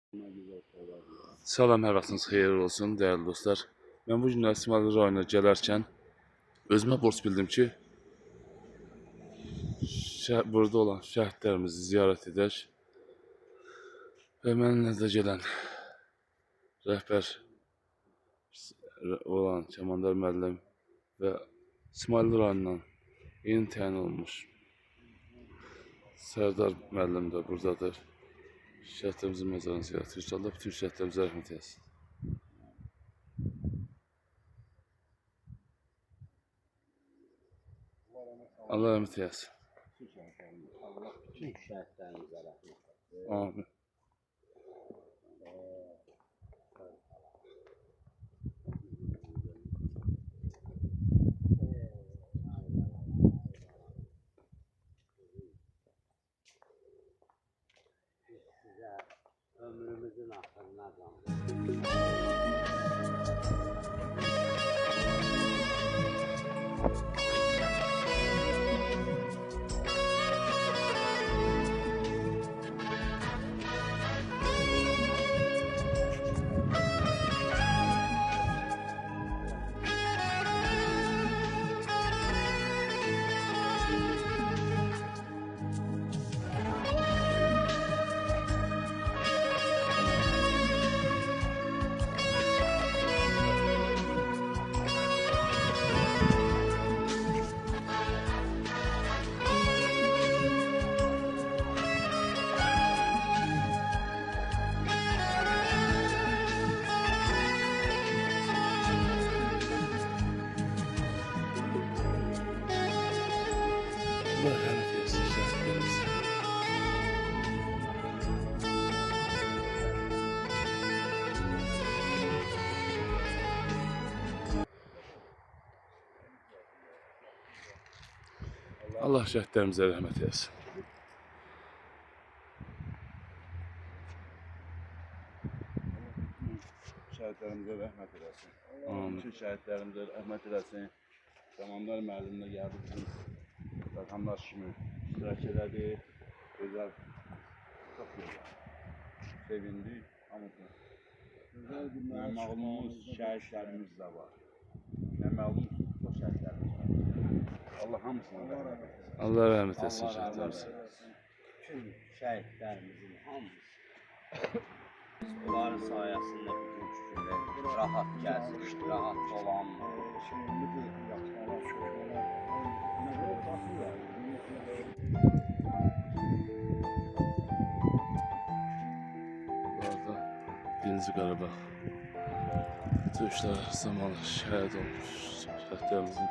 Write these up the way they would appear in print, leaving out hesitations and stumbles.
Salam, hər vaxtınız xeyir olsun, dəyərli dostlar. Mən bu gün İsmail rayonuna gələrkən özümə borc bildim ki, burada olan şəhidlərimizi ziyarət edək və mənimlə də gələn rəhbər olan Kəmandar müəllim və İsmail rayonundan yeni təyin olmuş Sərdar müəllim də buradadır. Şəhidlərimizin məzarını ziyarət edir. İnşallah bütün şəhidlərimizə rəhmət eləsin. Allah rəhmət eləsin. Allah bütün şəhidlərimizə rəhmət eləsin. Amin. Sizə ömrümüzün axırına qaldı. Allah rəhmət eləsin şəhidlərimizə. Allah şəhidlərimizə rəhmət eləsin. Şəhidlərimizə rəhmət eləsin. Amin. Bütün şəhidlərimizə rəhmət eləsin. Kəmandar müəllim də gəldi bizim vətəndaş kimi iştirak elədi. Gözəl, çox gözəl. Sevindik, hamısını. Məməlumuz şəhidlərimiz də var. Məməlumuz çox şəhidlərimiz var. Allah hamısına rəhmət eləsin. Allah rəhmət eləsin şəhidlərimizə. Bütün şəhidlərimizin hamısı. Bunların sayəsində bütün şükürlər rahat gəlsin, rahat dolanmır. Bu arada Birinci Qarabağ döyüşlər zamanı şəhid olmuş şəhidlərimizin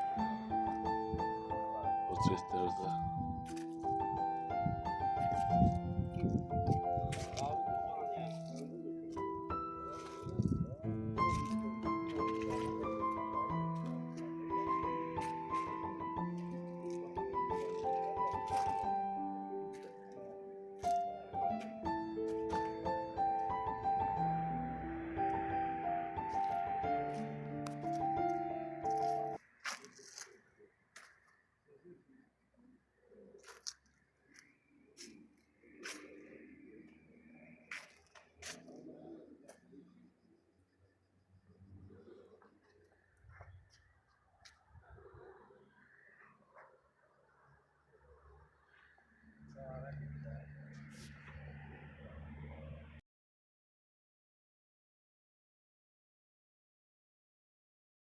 portretləri də